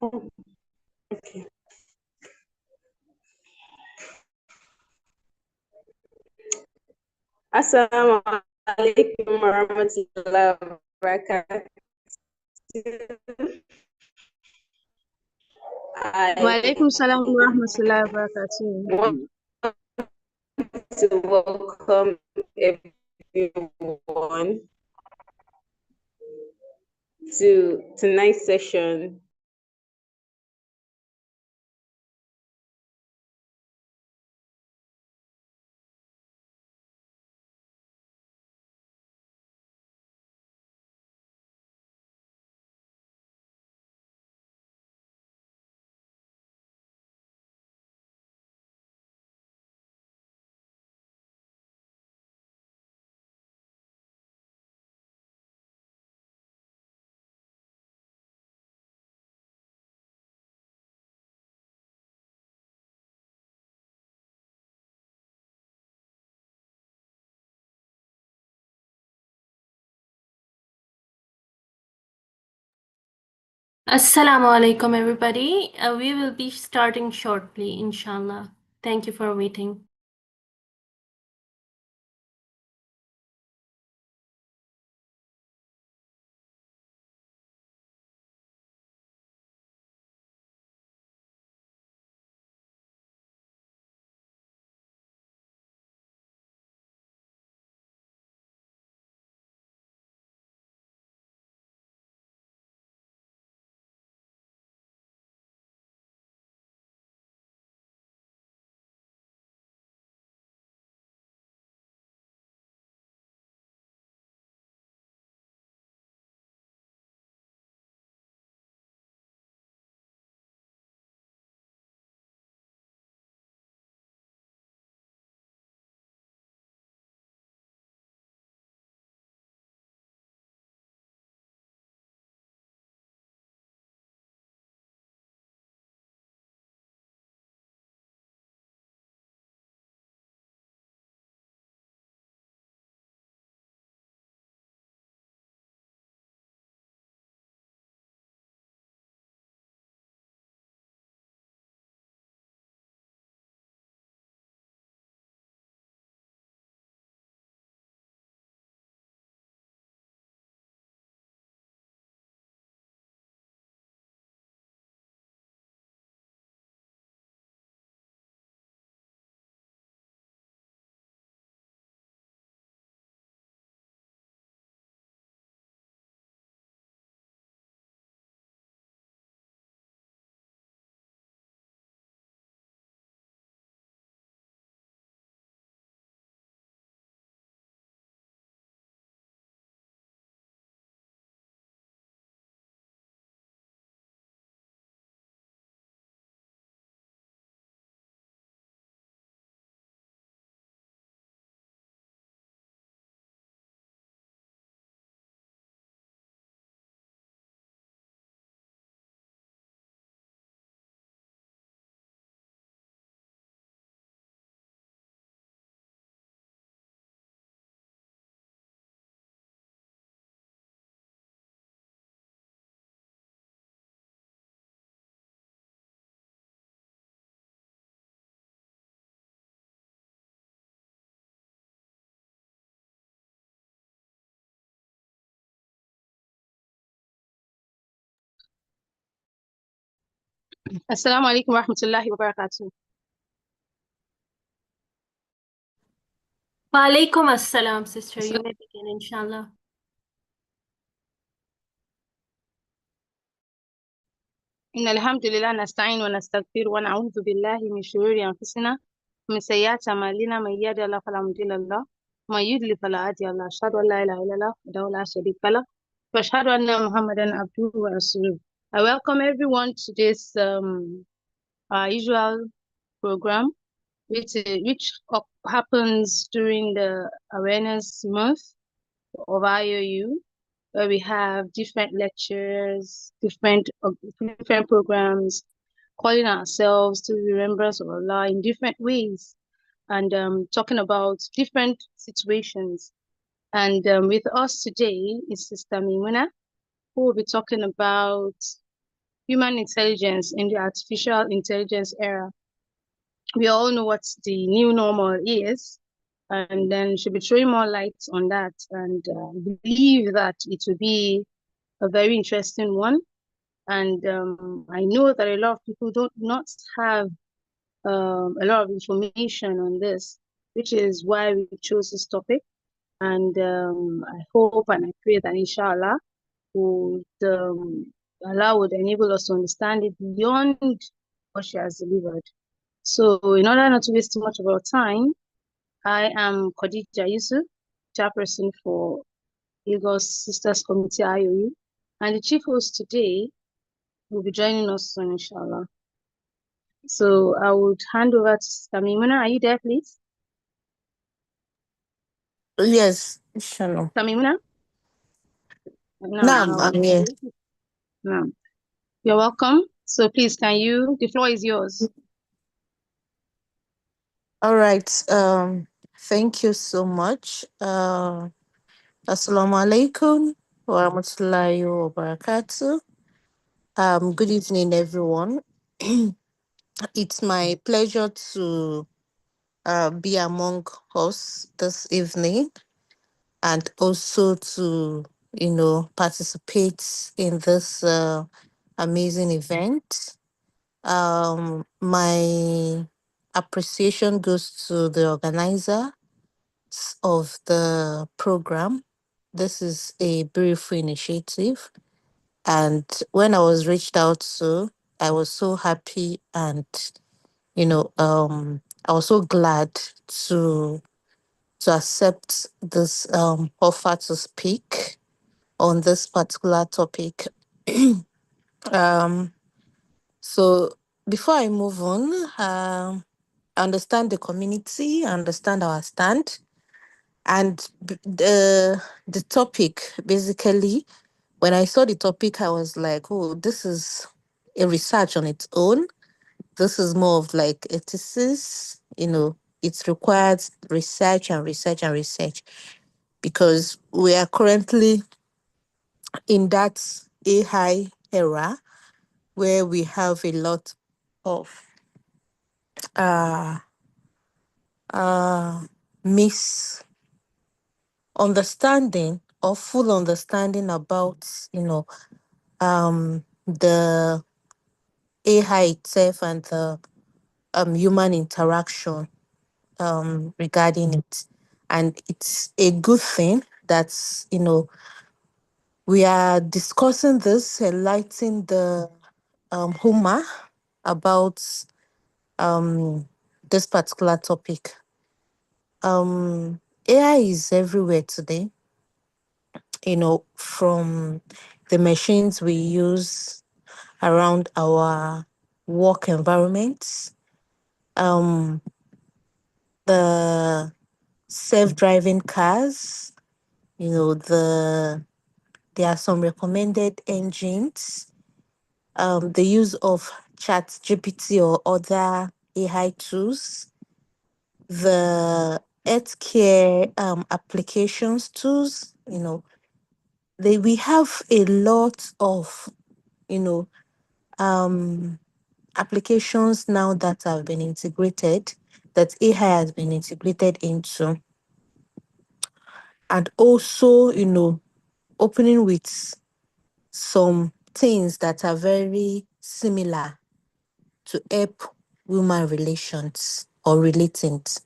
Okay. Assalamu alaikum warahmatullahi wabarakatuh. Walaikum I salam wa rahmatullahi wa barakatuh. want to welcome everyone to tonight's session. Assalamu alaikum, everybody. We will be starting shortly, inshallah. Thank you for waiting. Assalamu alaikum wa rahmatullahi wa barakatuh. Wa alaikum assalam, sister. You may begin, inshallah. إن الحمد لله نستعين ونستغفر ونعوذ بالله من شرور أنفسنا ومن سيئات أعمالنا من يهد الله فلا مضل له ومن يضلل فلا هادي له أشهد أن لا إله إلا الله وحده لا شريك له وأشهد أن محمدا عبده ورسوله. I welcome everyone to this our usual program which happens during the awareness month of IOU, where we have different lectures, different programs, calling ourselves to the remembrance of Allah in different ways, and talking about different situations. And with us today is Sister Mimuna, who will be talking about human intelligence in the artificial intelligence era. We all know what the new normal is, and then she'll be throwing more light on that, and believe that it will be a very interesting one. And I know that a lot of people do not have a lot of information on this, which is why we chose this topic. And I hope and I pray that inshallah would Allah would enable us to understand it beyond what she has delivered. So in order not to waste too much of our time, I am Khadija Yusuf, chairperson for Lagos Sisters Committee IOU, and the chief host today will be joining us soon, inshallah. So I would hand over to Tamimuna. Are you there, please? Yes, inshallah. Tamimuna? Naam, I'm here. No. You're welcome. So please, the floor is yours. All right. Thank you so much. Assalamu alaikum wa rahmatullahi wa barakatuh. Good evening, everyone. It's my pleasure to be among us this evening and also to, participate in this amazing event. My appreciation goes to the organizer of the program. This is a beautiful initiative. And when I was reached out to, I was so happy and, I was so glad to accept this offer to speak on this particular topic. um, so before I move on, I understand the community, I understand our stand. And the topic, basically, when I saw the topic, I was like, oh, this is a research on its own. This is more of like a thesis, it requires research and research and research because we are currently in that AI era where we have a lot of uh misunderstanding or full understanding about the AI itself and the human interaction regarding it. And it's a good thing that's we are discussing this, enlightening the Huma about this particular topic. AI is everywhere today, from the machines we use around our work environments, the self-driving cars, there are some recommended engines, the use of ChatGPT or other AI tools, the healthcare applications tools, we have a lot of, applications now that have been integrated, that AI has been integrated into. And also, opening with some things that are very similar to help human relations or relations.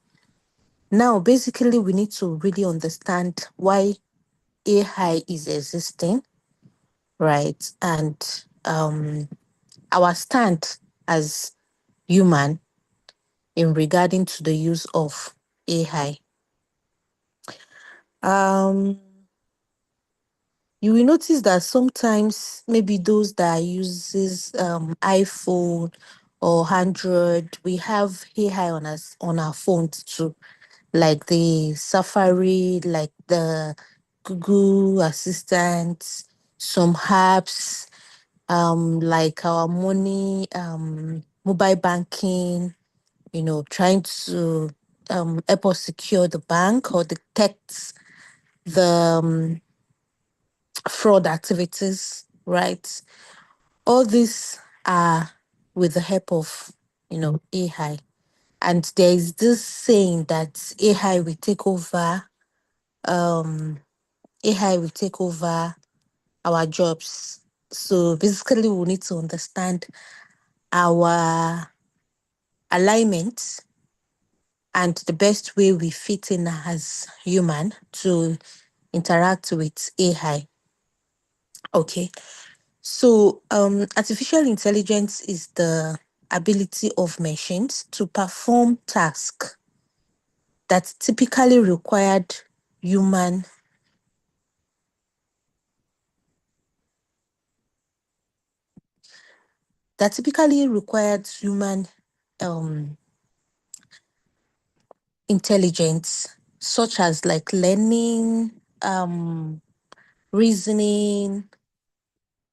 Now, basically, we need to really understand why AI is existing, right? And our stand as human in regarding to the use of AI. You will notice that sometimes maybe those that uses iPhone or Android, we have AI on us on our phones too, like the Safari, like the Google Assistant, some apps, like our money, mobile banking, trying to help us secure the bank or detect the fraud activities, right? All these with the help of, AI. And there is this saying that um, AI will take over our jobs. So basically, we need to understand our alignment and the best way we fit in as human to interact with AI. Okay. So artificial intelligence is the ability of machines to perform tasks that typically required human um, intelligence, such as like learning, reasoning,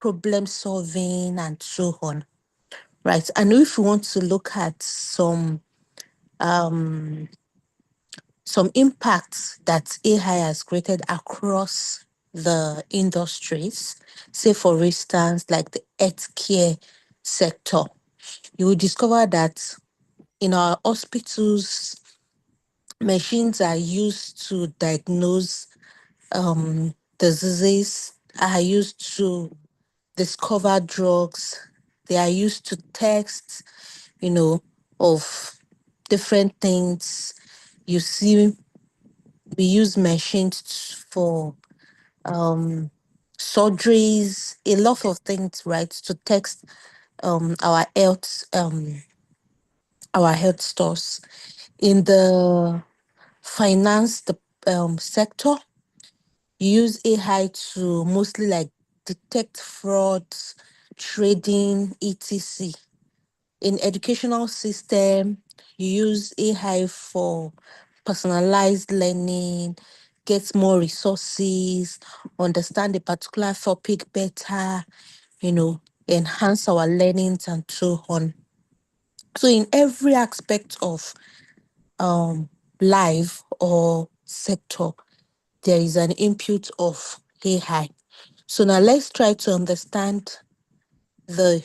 problem solving, and so on. Right. And if we want to look at some impacts that AI has created across the industries, say for instance, like the healthcare sector, you will discover that in our hospitals, machines are used to diagnose diseases, are used to discover drugs, they are used to tests, of different things. You see, we use machines for surgeries, a lot of things, right, to test um, our health um, our health stores. In the finance sector, you use AI to mostly like detect fraud, trading, etc. In educational system, you use AI for personalized learning, get more resources, understand a particular topic better, enhance our learnings and so on. So in every aspect of life or sector, there is an input of AI. So now let's try to understand the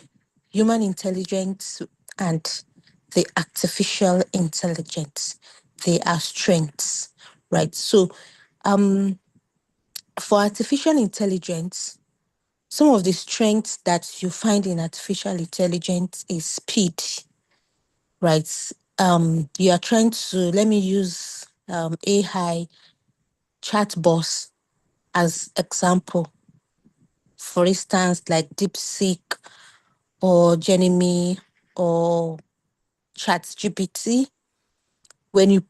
human intelligence and the artificial intelligence. They are strengths, right? So for artificial intelligence, some of the strengths that you find in artificial intelligence is speed, right? You are trying to, let me use AI chatbots as example. For instance, like DeepSeek or Gemini or ChatGPT. When you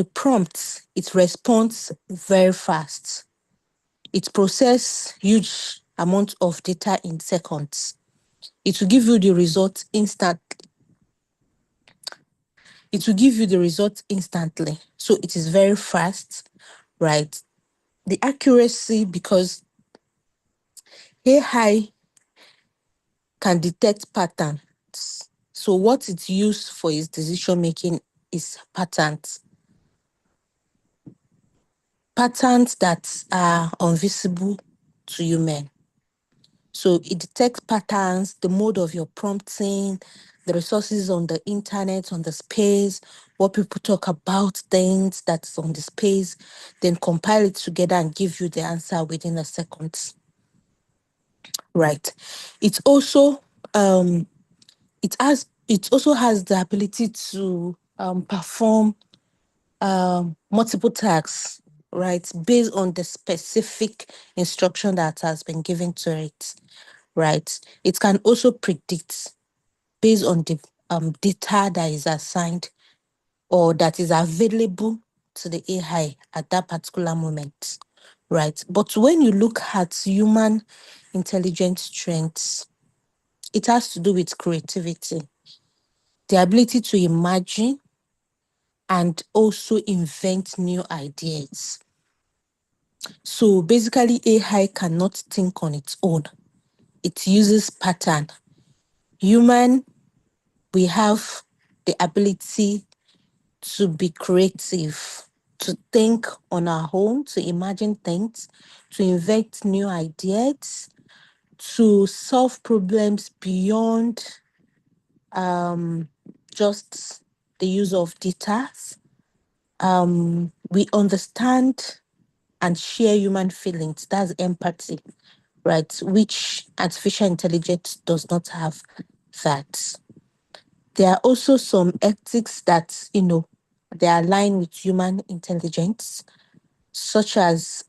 prompt, it responds very fast. It processes huge amount of data in seconds. It will give you the result instantly. So it is very fast, right? The accuracy, because AI can detect patterns. So what it's used for its decision making is patterns that are invisible to human. So it detects patterns, the mode of your prompting, the resources on the internet, on the space, what people talk about, things that's on the space, then compile it together and give you the answer within a second. Right. It also it also has the ability to perform multiple tasks, right, based on the specific instruction that has been given to it, right? It can also predict based on the data that is assigned or that is available to the AI at that particular moment, right? But when you look at human intelligence strengths, it has to do with creativity, the ability to imagine and also invent new ideas. So basically, AI cannot think on its own. It uses pattern. Human, we have the ability to be creative, to think on our own, to imagine things, to invent new ideas, to solve problems beyond just the use of data. We understand and share human feelings. That's empathy, right? Which artificial intelligence does not have that. There are also some ethics that, they align with human intelligence, such as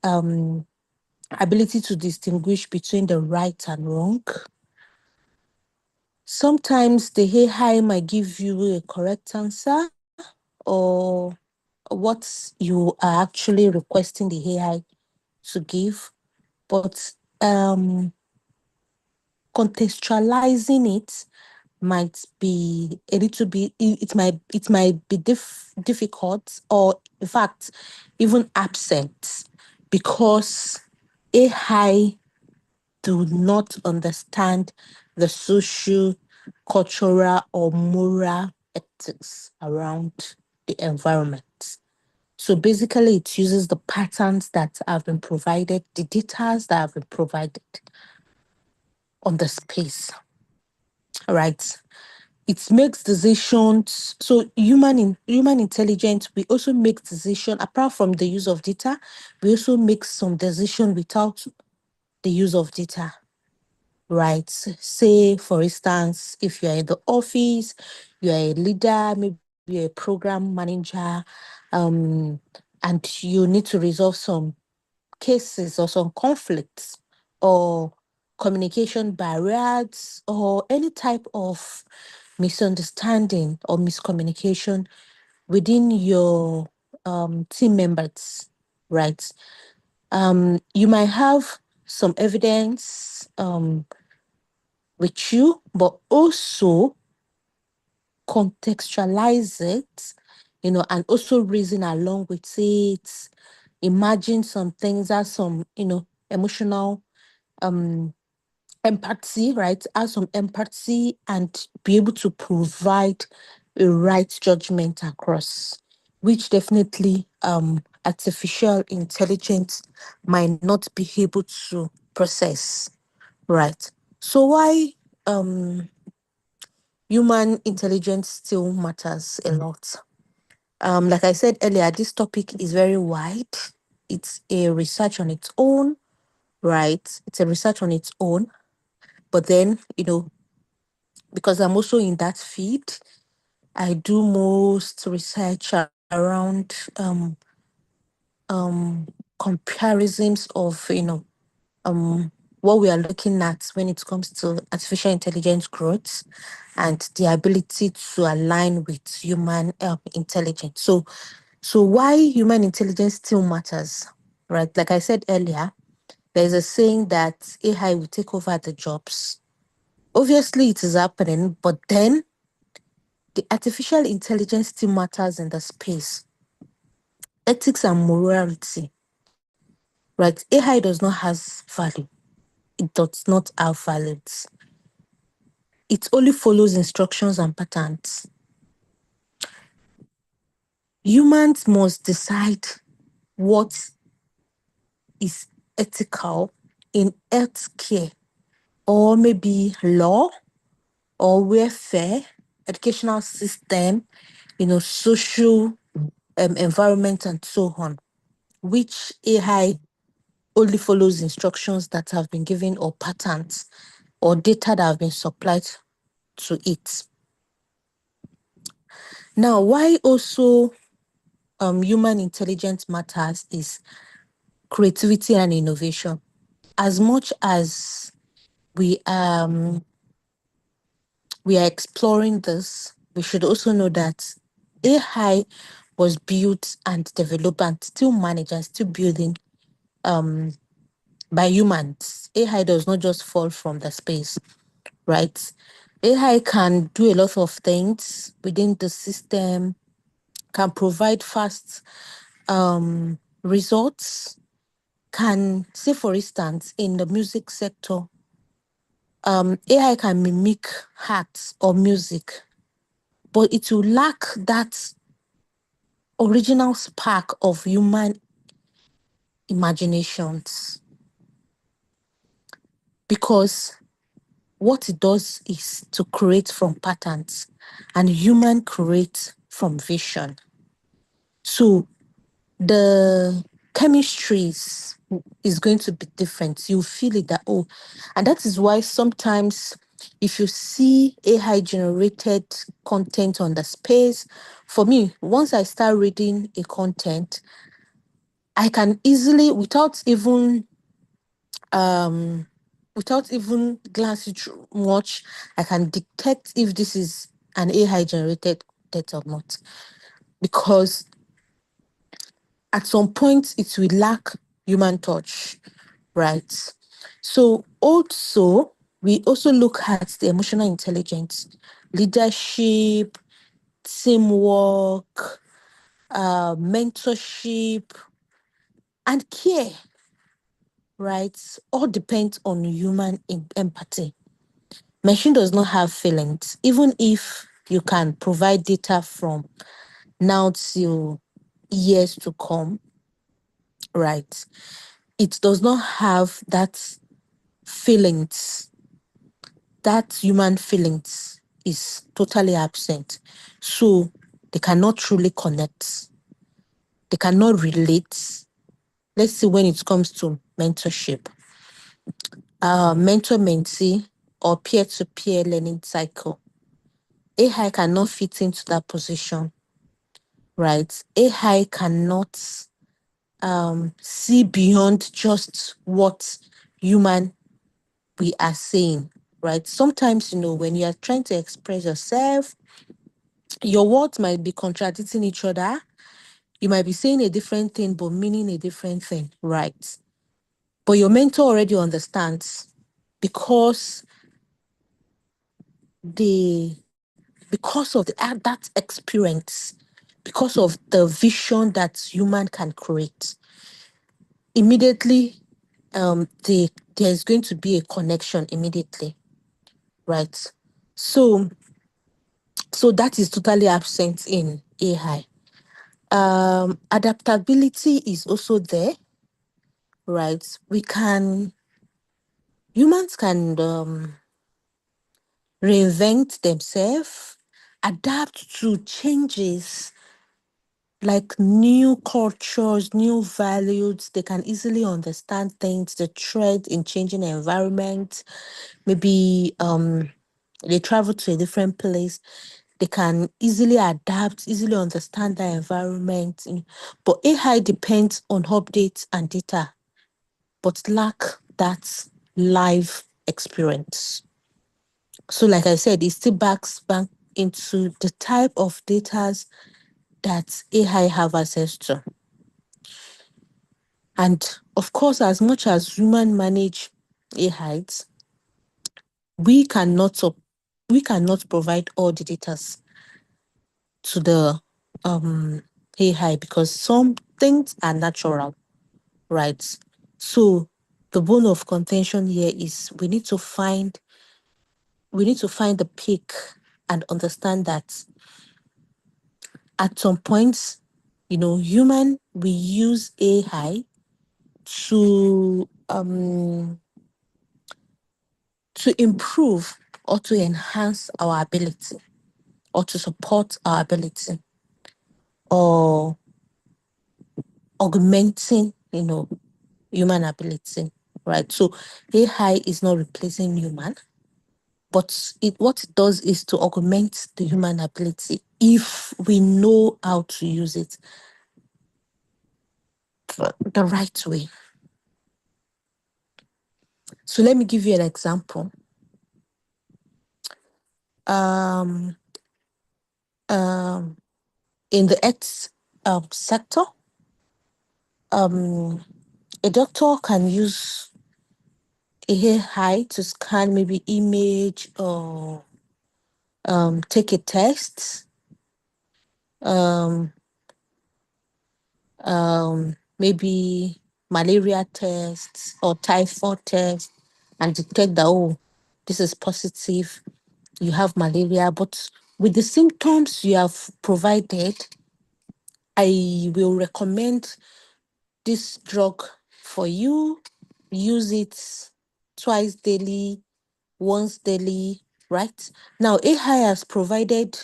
ability to distinguish between the right and wrong. Sometimes the AI might give you a correct answer or what you are actually requesting the AI to give, but contextualizing it might be a little bit, it might be difficult, or in fact even absent, because AI do not understand the social, cultural, or moral ethics around the environment. So basically, it uses the patterns that have been provided, the data that have been provided on the space, right? It makes decisions. So human intelligence, we also make decision apart from the use of data. We also make some decision without the use of data, right? Say, for instance, if you're in the office, you're a leader, maybe you're a program manager, and you need to resolve some cases or some conflicts or communication barriers or any type of misunderstanding or miscommunication within your team members, right? You might have some evidence with you, but also contextualize it, and also reason along with it, imagine some things as some, emotional empathy, right? Have some empathy and be able to provide a right judgment across, which definitely artificial intelligence might not be able to process, right? So why human intelligence still matters a lot? Like I said earlier, this topic is very wide. It's a research on its own, right? It's a research on its own. But then, because I'm also in that field, I do most research around comparisons of, what we are looking at when it comes to artificial intelligence growth and the ability to align with human intelligence. So why human intelligence still matters, right? Like I said earlier, there's a saying that AI will take over the jobs. Obviously, it is happening, but then the artificial intelligence still matters in the space. Ethics and morality, right? AI does not have value. It does not have values. It only follows instructions and patterns. Humans must decide what is ethical in healthcare, or maybe law, or welfare, educational system, social environment, and so on, which AI only follows instructions that have been given or patterns or data that have been supplied to it. Now, why also human intelligence matters is creativity and innovation. As much as we are exploring this, we should also know that AI was built and developed and still managed and still building by humans. AI does not just fall from the space, right? AI can do a lot of things within the system, can provide fast results, can, say for instance, in the music sector, AI can mimic art or music, but it will lack that original spark of human imaginations. because what it does is to create from patterns, and human create from vision. So the chemistry is going to be different. You feel it that, oh, and that is why sometimes if you see AI generated content on the space, for me, once I start reading a content, I can easily, without even glancing through much, I can detect if this is an AI generated content or not. Because at some point it will lack human touch, right? So also, we also look at the emotional intelligence, leadership, teamwork, mentorship, and care, right? All depends on human empathy. Machine does not have feelings, even if you can provide data from now till years to come, right? It does not have that feelings. That human feelings is totally absent. So they cannot truly connect. They cannot relate. Let's see, when it comes to mentorship, mentor-mentee or peer-to-peer learning cycle, AI cannot fit into that position, right? AI cannot see beyond just what human we are saying, right? Sometimes, when you are trying to express yourself, your words might be contradicting each other. You might be saying a different thing, but meaning a different thing, right? But your mentor already understands because of that experience, because of the vision that human can create. Immediately, there's going to be a connection immediately, right? So that is totally absent in AI. Adaptability is also there, right? Humans can reinvent themselves, adapt to changes like new cultures, new values. They can easily understand things, the trend in changing environment. Maybe they travel to a different place. They can easily adapt, easily understand the environment. But AI depends on updates and data, but lack that live experience. So like I said, it still backs back into the type of data that AI have access to. And of course, as much as human manage AI, we cannot provide all the data to the AI because some things are natural, right? So the bone of contention here is we need to find the peak and understand that at some points, human, we use AI to improve or to enhance our ability or to support our ability or augmenting, human ability, right? So AI is not replacing human, but what it does is to augment the human ability if we know how to use it the right way. So let me give you an example. Um, in the health sector, a doctor can use AI to scan maybe image or take a test, um, maybe malaria tests or typhoid test, and detect that, oh, this is positive, you have malaria. But with the symptoms you have provided, I will recommend this drug for you. Use it twice daily, once daily, right? Now, AI has provided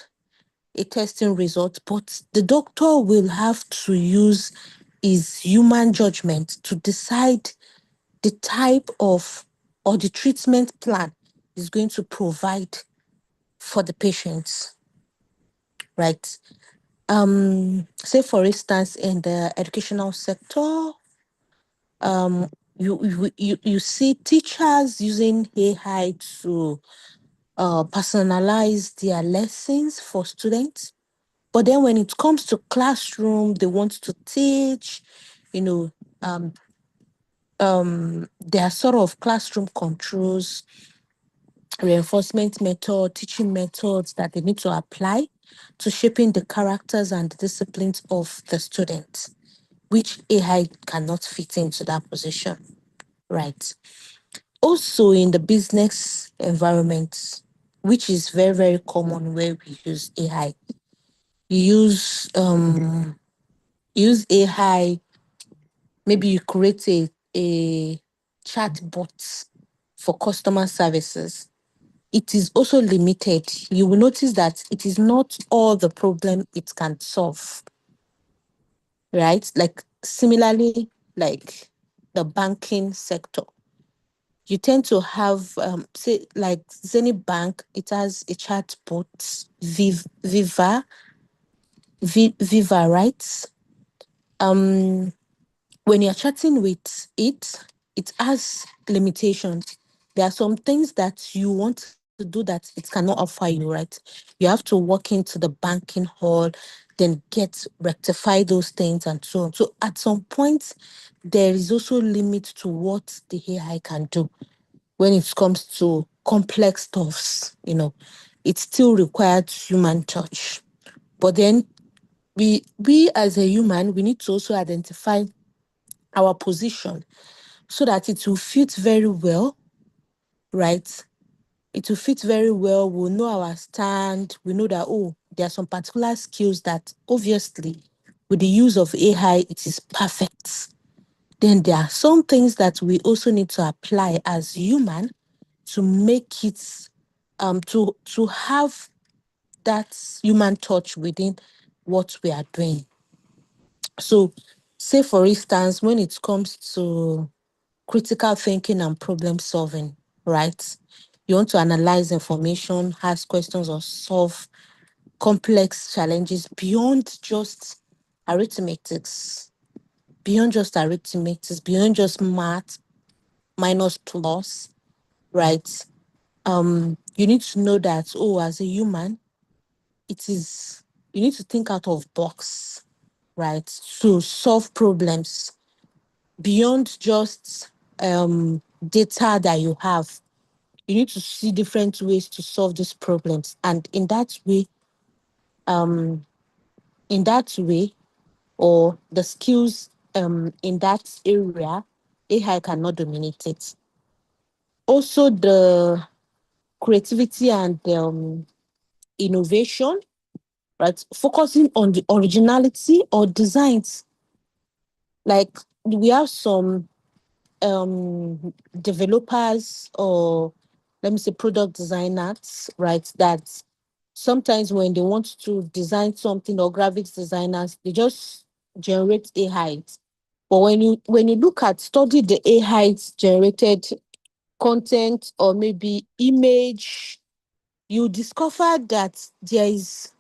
a testing result, but the doctor will have to use his human judgment to decide the type of or the treatment plan is going to provide for the patients, right? Say for instance, in the educational sector, you see teachers using AI to personalize their lessons for students. But then when it comes to classroom, they want to teach, you know, there are sort of classroom controls, reinforcement method, teaching methods that they need to apply to shaping the characters and disciplines of the students, which AI cannot fit into that position, right? Also in the business environment, which is very, very common where we use AI, you use AI, maybe you create a chat bot for customer services. It is also limited. You will notice that it is not all the problem it can solve, right? Like similarly, like the banking sector, you tend to have, say, like Zenith Bank, it has a chat bot, Viva, right? When you're chatting with it, it has limitations. There are some things that you want to do that it cannot offer you, right? You have to walk into the banking hall, then rectify those things and so on. So at some point, there is also limit to what the AI can do when it comes to complex stuffs, it still requires human touch. But then we as a human, we need to also identify our position so that it will fit very well, right? It will fit very well. We'll know our stand. We know that, oh, there are some particular skills that obviously with the use of AI, it is perfect. Then there are some things that we also need to apply as human to make it, to have that human touch within what we are doing. So, say for instance, when it comes to critical thinking and problem solving, right? You want to analyze information, ask questions, or solve complex challenges beyond just arithmetics, beyond just math, minus plus, right? You need to know that, oh, as a human, you need to think out of box, right? To solve problems beyond just data that you have. You need to see different ways to solve these problems. And in that way, or the skills in that area, AI cannot dominate it. Also, the creativity and innovation, right? Focusing on the originality or designs. Like we have some developers, or let me say product designers, right? That sometimes when they want to design something, or graphics designers, they just generate AI. But when you look at study the AI generated content or maybe image, you discover that there is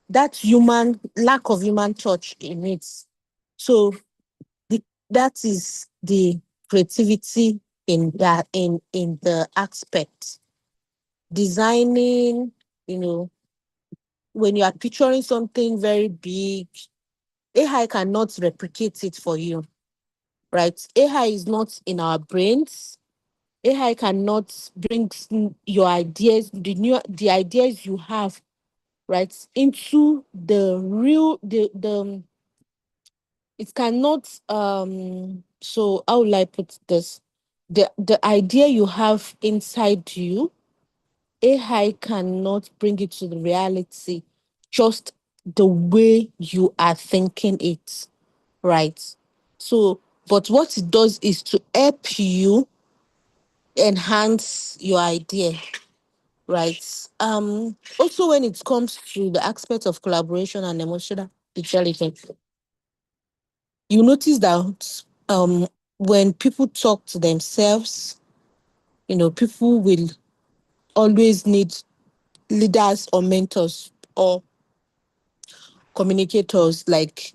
that human lack of human touch in it. So that is the creativity in that in the aspect. Designing, when you are picturing something very big, AI cannot replicate it for you, right? AI is not in our brains. AI cannot bring your ideas, the ideas you have, right, into the real the it cannot so how will I put this? The idea you have inside you, AI cannot bring it to the reality just the way you are thinking it, right? So, but what it does is to help you enhance your idea, right? Also, when it comes to the aspect of collaboration and emotional intelligence, you notice that when people talk to themselves, people will always need leaders or mentors or communicators. Like,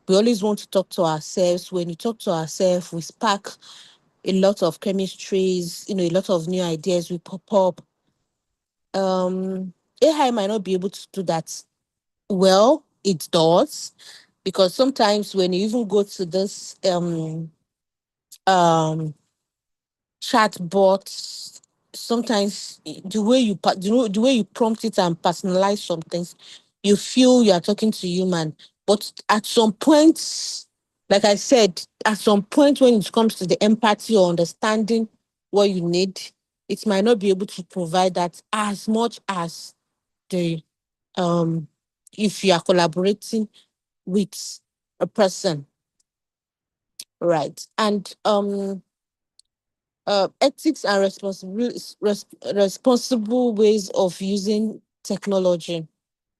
we always want to talk to ourselves. When you talk to ourselves, we spark a lot of chemistries, a lot of new ideas will pop up. AI might not be able to do that. Well, it does, because sometimes when you even go to this um chatbots, sometimes the way you prompt it and personalize some things, you feel you are talking to human. But at some point, like I said, at some point when it comes to the empathy or understanding what you need, it might not be able to provide that as much as the if you are collaborating with a person, right? And ethics and responsible ways of using technology,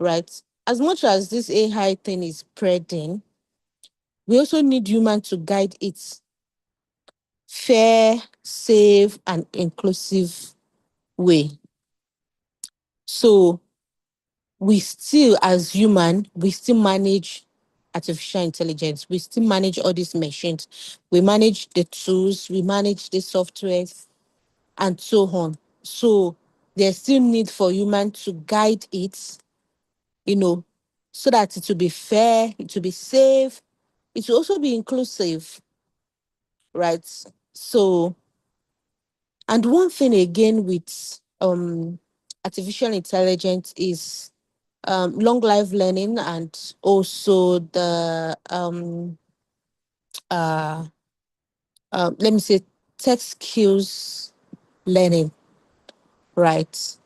right? As much as this AI thing is spreading, we also need human to guide it fair, safe, and inclusive way. So we still, as human, we still manage artificial intelligence. We still manage all these machines. We manage the tools, we manage the softwares, and so on. So there's still need for human to guide it, you know, so that it will be fair, it will be safe, it will also be inclusive, right? So, and one thing again with artificial intelligence is long life learning, and also the uh, let me say tech skills learning, right?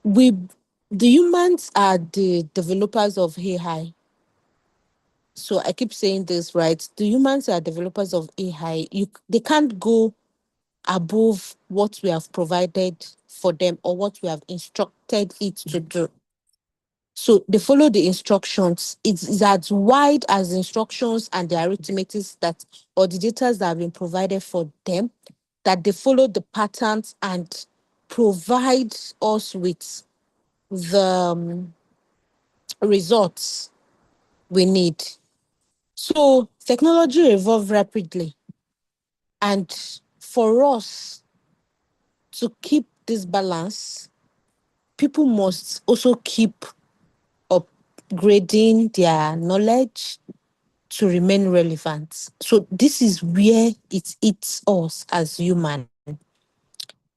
We The humans are the developers of AI. So I keep saying this, right? The humans are developers of AI. They can't go above what we have provided for them or what we have instructed it to do. So they follow the instructions. It's as wide as the instructions and the arithmetics that or the data that have been provided for them, that they follow the patterns and provide us with the results we need. So technology evolve rapidly, and for us to keep this balance, people must also keep upgrading their knowledge to remain relevant. So this is where it hits us as human.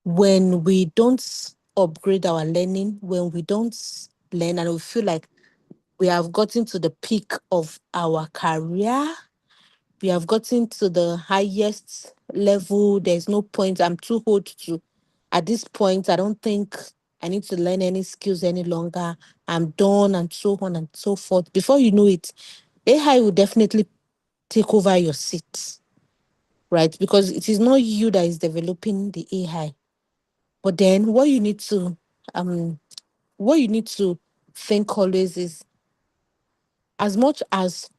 When we don't upgrade our learning, when we don't learn and we feel like we have gotten to the peak of our career, we have gotten to the highest level. There's no point. I'm too old to, at this point, I don't think I need to learn any skills any longer. I'm done, and so on and so forth. Before you know it, AI will definitely take over your seat, right? Because it is not you that is developing the AI. But then um what you need to think always is, as much as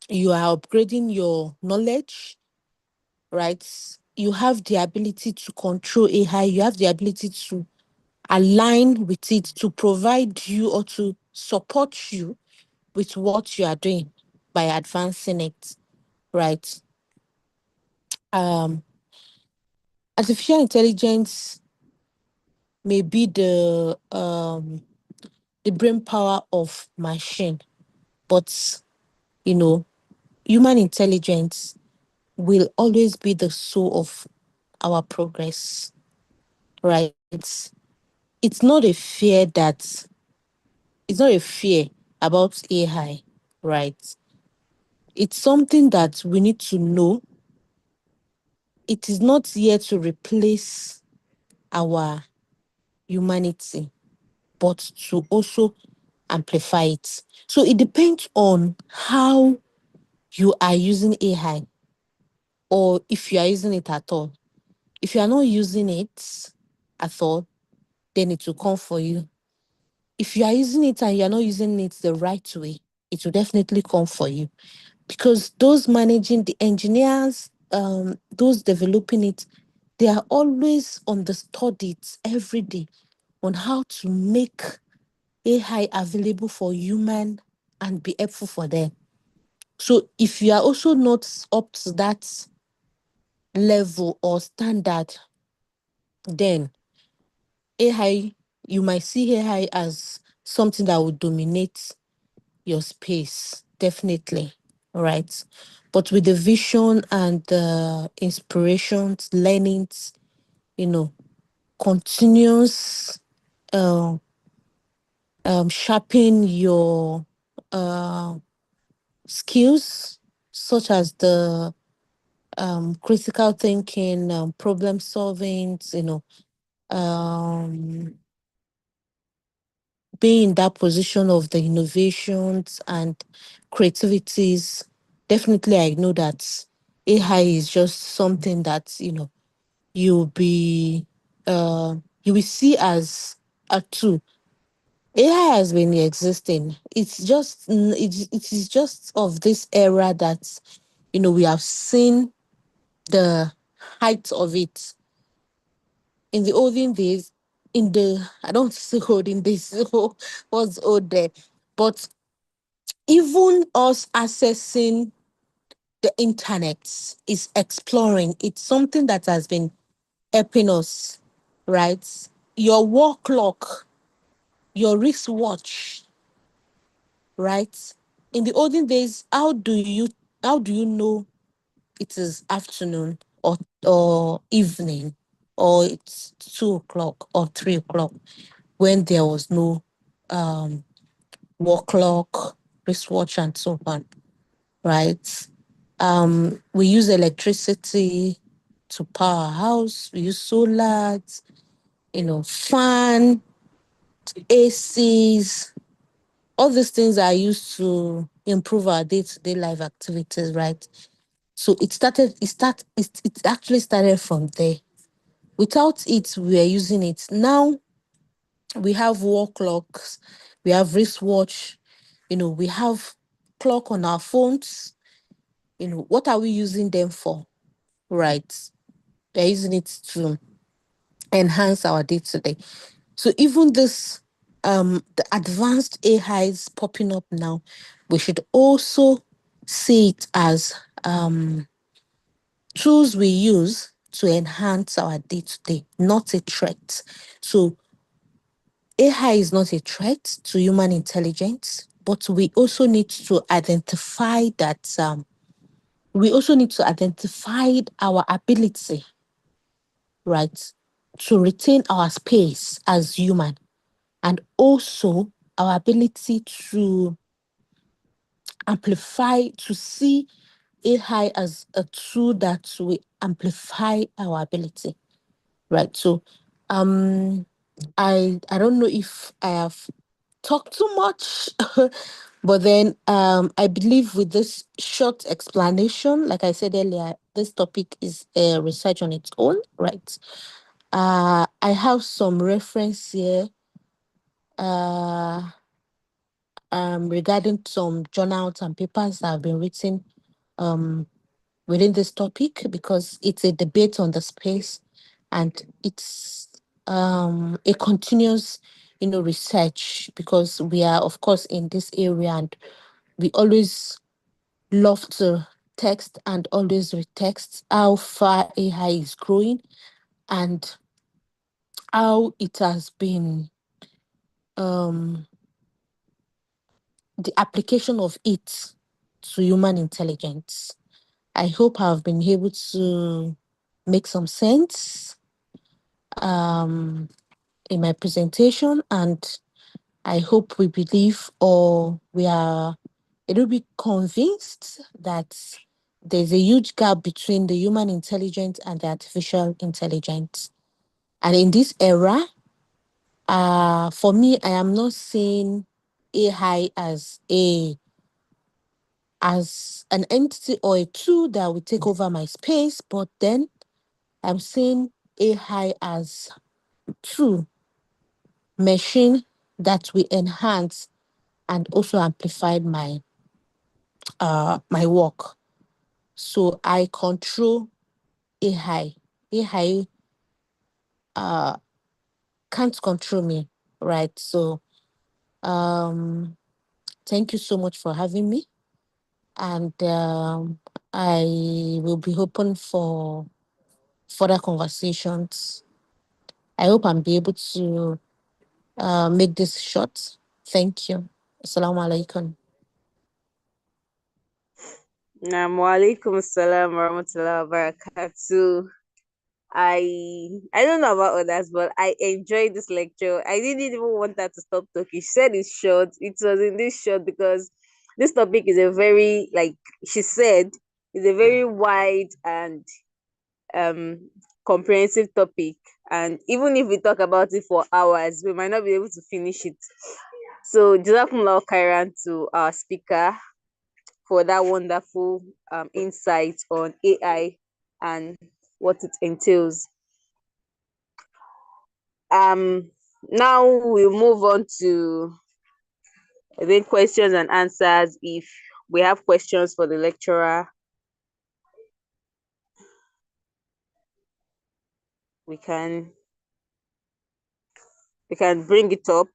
you are upgrading your knowledge, right? You have the ability to control AI, you have the ability to align with it, to provide you or to support you with what you are doing by advancing it, right? Um, Artificial intelligence may be the brain power of machine, but you know, human intelligence will always be the soul of our progress, right? It's not a fear that it's not a fear about AI, right? It's something that we need to know. It is not here to replace our humanity, but to also amplify it. So it depends on how you are using AI, or if you are using it at all. If you are not using it at all, then it will come for you. If you are using it and you are not using it the right way, it will definitely come for you. Because those managing the engineers, those developing it, they are always on the studies every day on how to make AI available for human and be helpful for them. So if you are also not up to that level or standard, then AI, you might see AI as something that will dominate your space, definitely, right? But with the vision and the inspirations, learnings, you know, continuous uh, sharpen your uh, skills, such as the critical thinking, problem solving, um, being in that position of the innovations and creativities. Definitely, I know that AI is just something that, you'll be, you will see as a tool. AI has been existing. It is just of this era that, we have seen the height of it. In the olden days, I don't say olden days, so what's old there? But even us accessing the internet is exploring. It's something that has been helping us, right? Your wall clock, your wristwatch, right? In the olden days, how do you know it is afternoon or evening, or it's 2 o'clock or 3 o'clock, when there was no wall clock, wristwatch, and so on, right? We use electricity to power our house. We use solar, fan, ACs. All these things are used to improve our day-to-day life activities, right? So it actually started from there. Without it, we are using it. Now we have wall clocks, we have wristwatch, we have clock on our phones. What are we using them for? Right. We're using it to enhance our day to day. So even this the advanced AIs popping up now, we should also see it as tools we use to enhance our day to day, not a threat. So AI is not a threat to human intelligence, but we also need to identify that our ability, right, to retain our space as human, and also our ability to see AI as a tool that will amplify our ability, right? So, I don't know if I have talked too much, but then I believe with this short explanation, like I said earlier, this topic is research on its own, right? I have some reference here uh, regarding some journals and papers that have been written um, within this topic, because it's a debate on the space, and it's a continuous research, because we are, of course, in this area, and we always love to text and always retext how far AI is growing and how it has been um the application of it to human intelligence. I hope I've been able to make some sense in my presentation, and I hope we believe, or we are a little bit convinced, that there's a huge gap between the human intelligence and the artificial intelligence. And in this era, for me, I am not seeing AI as an entity or a tool that will take over my space, but then I'm seeing AI as two machine that will enhance and also amplify my work. So I control AI. AI can't control me, right? So thank you so much for having me. And I will be open for further conversations. I hope I'll be able to make this short. Thank you. Assalamu alaikum. Wa alaikum assalam wa rahmatullahi wa barakatuh. I don't know about others, but I enjoyed this lecture. I didn't even want her to stop talking. She said it's short. It was in this short because this topic is a very, like she said, is a very wide and um comprehensive topic. And even if we talk about it for hours, we might not be able to finish it. So Jazakumullah Khairan to our speaker for that wonderful insight on AI and what it entails. Now we'll move on to the questions and answers. If we have questions for the lecturer, we can bring it up.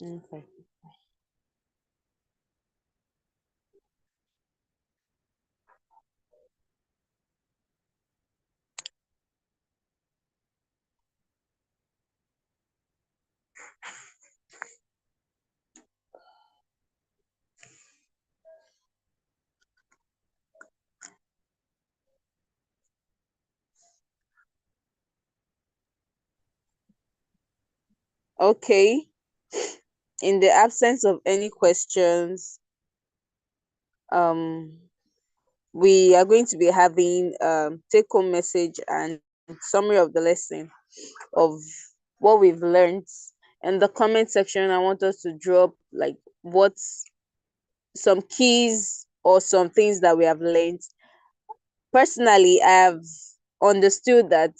Okay. Okay. In the absence of any questions, um, we are going to be having take home message and summary of the lesson of what we've learned. In the comment section, I want us to drop like what's some keys or some things that we have learned. Personally, I have understood that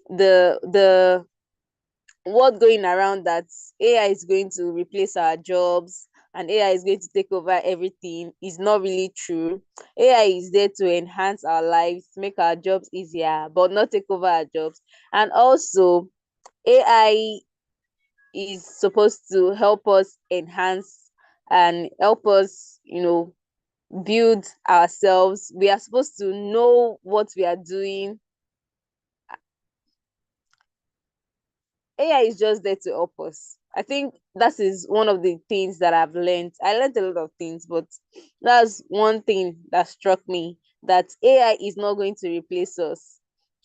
the word going around that AI is going to replace our jobs and AI is going to take over everything is not really true. AI is there to enhance our lives, make our jobs easier, but not take over our jobs. And also, AI is supposed to help us enhance and help us, build ourselves. We are supposed to know what we are doing. AI is just there to help us. I think that is one of the things that I've learned. I learned a lot of things, but that's one thing that struck me, that AI is not going to replace us,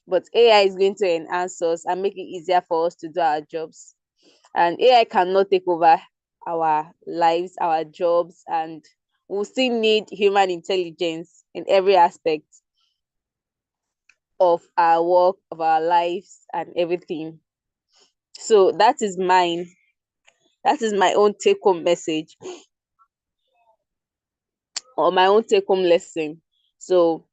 but AI is going to enhance us and make it easier for us to do our jobs. And AI cannot take over our lives, our jobs, and we'll still need human intelligence in every aspect of our work, of our lives, and everything. So that is mine. That is my own take home message. or my own take-home lesson. So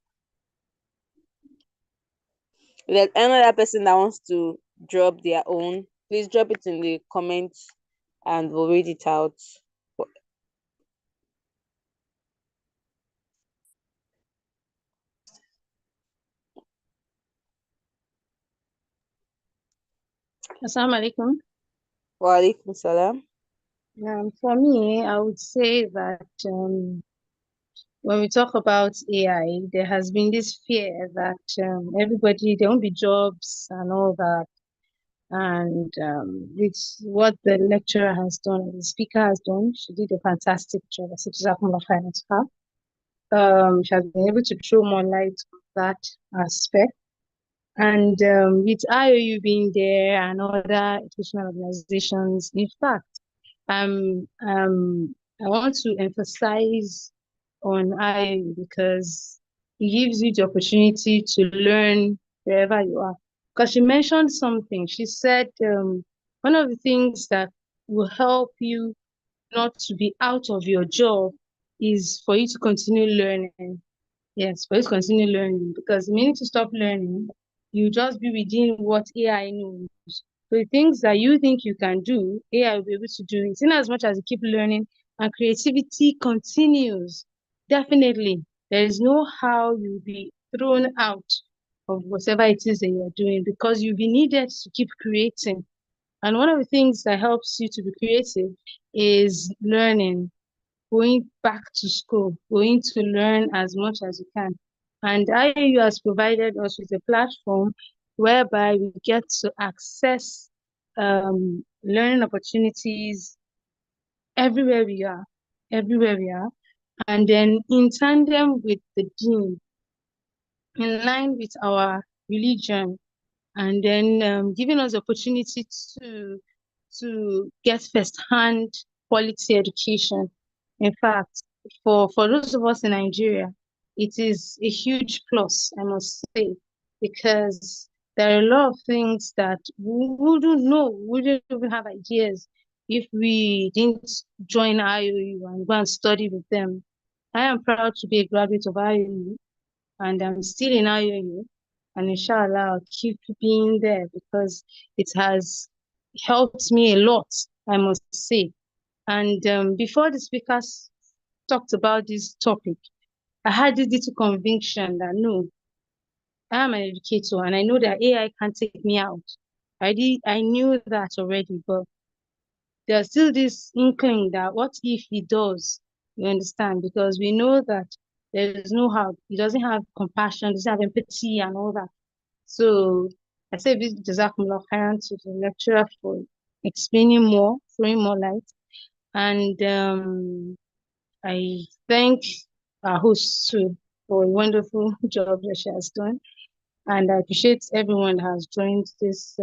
if there's another person that wants to drop their own, please drop it in the comments and we'll read it out. Assalamu alaikum. Wa alaikum salam. For me, I would say that when we talk about AI, there has been this fear that everybody, there won't be jobs and all that. And with what the lecturer has done, the speaker has done, she did a fantastic job. She has been able to throw more light on that aspect. And with IOU being there and other educational organizations, in fact, I want to emphasize on IOU because it gives you the opportunity to learn wherever you are. Because she mentioned something. She said one of the things that will help you not to be out of your job is for you to continue learning. Yes, for you to continue learning, because the minute you stop learning, you just be within what AI knows. So the things that you think you can do, AI will be able to do it. In as much as you keep learning and creativity continues, definitely there is no how you'll be thrown out of whatever it is that you're doing, because you'll be needed to keep creating. And one of the things that helps you to be creative is learning, going back to school, going to learn as much as you can. And IAU has provided us with a platform whereby we get to access learning opportunities everywhere we are, everywhere we are. And then in tandem with the dean, in line with our religion, and then giving us the opportunity to get first-hand quality education. In fact, for those of us in Nigeria, it is a huge plus, I must say, because there are a lot of things that we wouldn't know, we wouldn't even have ideas if we didn't join IOU and go and study with them. I am proud to be a graduate of IOU, and I'm still in IOU, and inshallah I'll keep being there because it has helped me a lot, I must say. And before the speakers talked about this topic, I had this little conviction that no, I am an educator and I know that AI can't take me out. I knew that already, but there's still this inkling that what if he does? You understand? Because we know that there is no how. He doesn't have compassion, doesn't have empathy and all that. So I say this Jazakumullah khairan to the lecturer for explaining more, throwing more light. And I thank our host too for a wonderful job that she has done. And I appreciate everyone that has joined this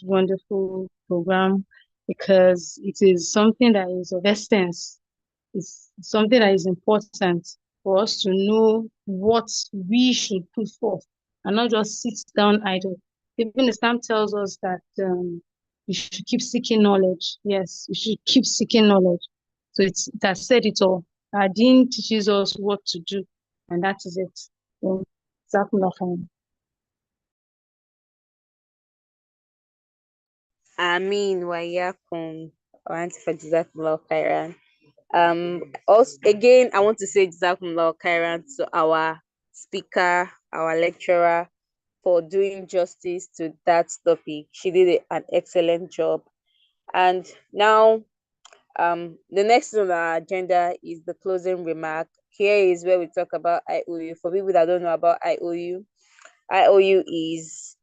wonderful program, because it is something that is of essence. It's something that is important for us to know what we should put forth and not just sit down idle. Even Islam tells us that we should keep seeking knowledge. Yes, we should keep seeking knowledge. So it has said it all. Our Deen teaches us what to do, and that is it. So, Jazakumullah khairan. Amin wa yakum wa anti fa jazakumullahu khairan. Also, again, I want to say jazakumullahu khairan to our speaker, our lecturer, for doing justice to that topic. She did an excellent job. And now, the next on our agenda is the closing remark. Here is where we talk about IOU. For people that don't know about IOU, IOU is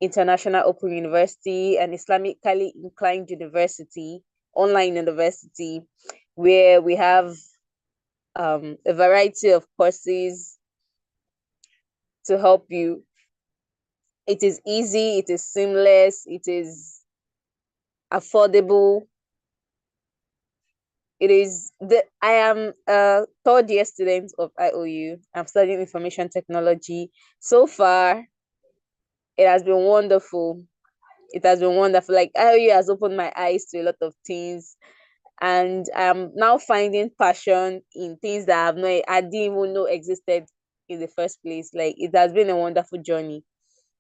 International Open University, an Islamically inclined university, online university, where we have a variety of courses to help you. It is easy, it is seamless, it is affordable. I am a third year student of IOU. I'm studying information technology. So far, it has been wonderful. It has been wonderful. Like IOU has opened my eyes to a lot of things. and I'm now finding passion in things that I didn't even know existed in the first place. Like, it has been a wonderful journey.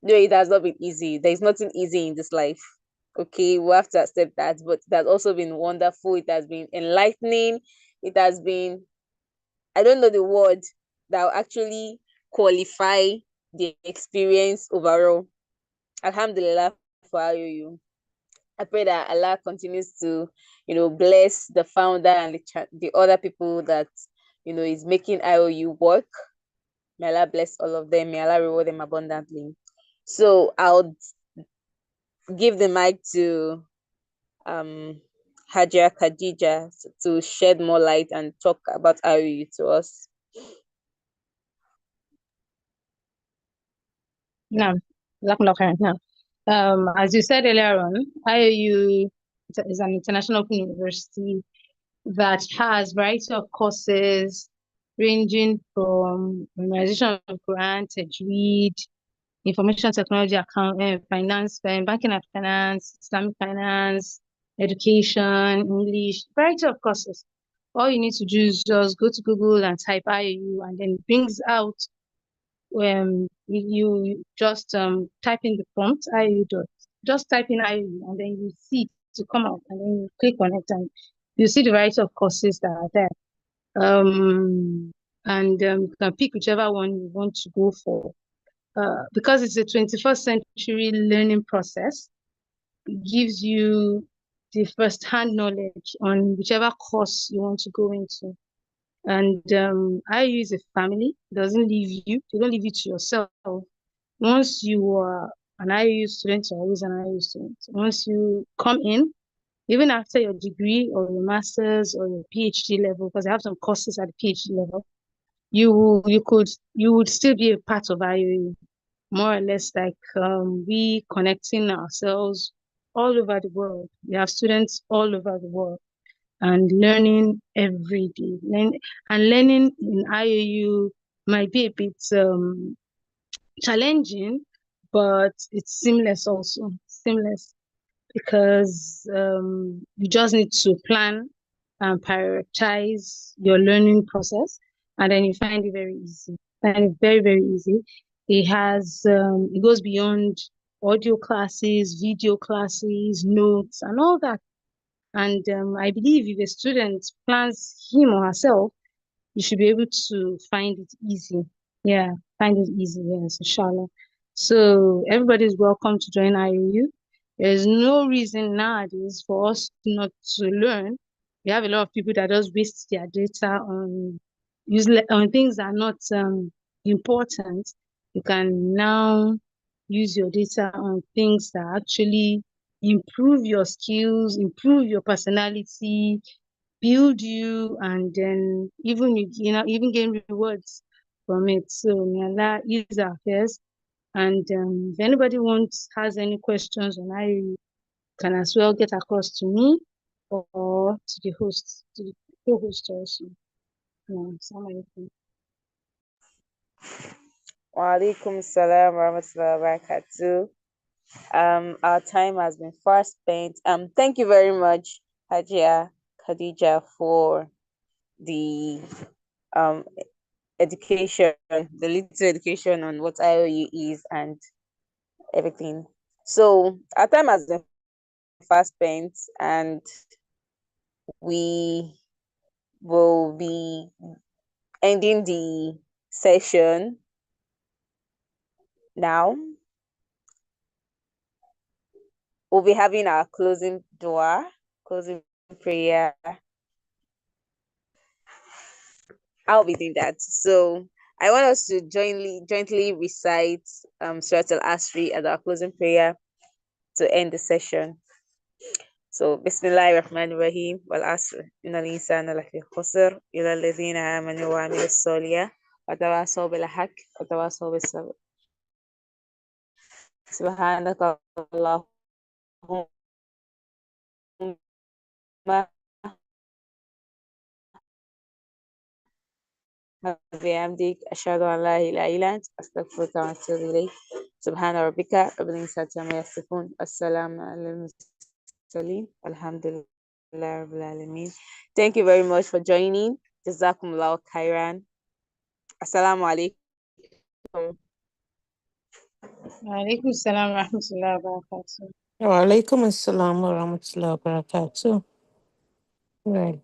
No, it has not been easy. There's nothing easy in this life. Okay, we have to accept that. But it has also been wonderful. It has been enlightening. It has been, I don't know the word that will actually qualify the experience overall. Alhamdulillah for IOU. I pray that Allah continues to, bless the founder and the other people that, is making IOU work. May Allah bless all of them. May Allah reward them abundantly. So I'll give the mic to Hajia Khadija to shed more light and talk about IOU to us. No, as you said earlier on, IOU is an international open university that has variety of courses ranging from memorization of Quran, Tajweed, information technology, finance, banking and finance, Islamic finance, education, English, variety of courses. All you need to do is just go to Google and type IOU, and then it brings out when you just type in the prompt IOU dot, just type in IOU, and then you see to come out, and then you click on it, and you see the variety of courses that are there. And you can pick whichever one you want to go for. Because it's a 21st century learning process, it gives you the first-hand knowledge on whichever course you want to go into. And IOU is a family. It doesn't leave you. They don't leave you to yourself. Once you are an IOU student, you're always an IOU student. Once you come in, even after your degree or your master's or your PhD level, because I have some courses at the PhD level, you would still be a part of IOU, more or less like we connecting ourselves all over the world. We have students all over the world and learning every day. Learning in IOU might be a bit challenging, but it's seamless also. Seamless because you just need to plan and prioritize your learning process, and then you find it very easy. Find it very, very easy. It has it goes beyond audio classes, video classes, notes, and all that. And I believe if a student plans him or herself, you should be able to find it easy. Yeah, find it easy, yes, inshallah. So everybody's welcome to join IOU. There's no reason nowadays for us not to learn. We have a lot of people that just waste their data on things that are not important. You can now use your data on things that actually improve your skills, improve your personality, build you, and then even gain rewards from it. So may Allah ease our affairs. And if anybody has any questions on how you can as well get across to me or to the host, to the co-host also. Assalamu alaikum. Wa alaikum salam wa rahmatullahi wa barakatuh. Our time has been far spent. Thank you very much, Hajia Khadija, for the education, the little education on what IOU is and everything. So our time has been fast spent, and we will be ending the session now. We'll be having our closing dua, closing prayer. I'll be doing that. So I want us to jointly recite Surat Al-Asri as our closing prayer to end the session. So Bismillahir Rahmanir Rahim wal Asr innal insana lafi khusr illa alladhina amanu wa amilus solihat wa tawasaw bil haqq wa tawasaw bis sabr. Subhanaka Allahumma بحمدك أشهد أن لا إله إلا أنت أستغفرك وأتوب إليك سبحان ربك رب العزة عما يصفون السلام على المرسلين الحمد لله. Rabbil Alameen. Thank you very much for joining. Jazakumullah khairan. Assalamu alaikum. وعليكم السلام ورحمة الله وبركاته. Wa alaikum assalam wa rahmatullahi wa barakatuh. Right.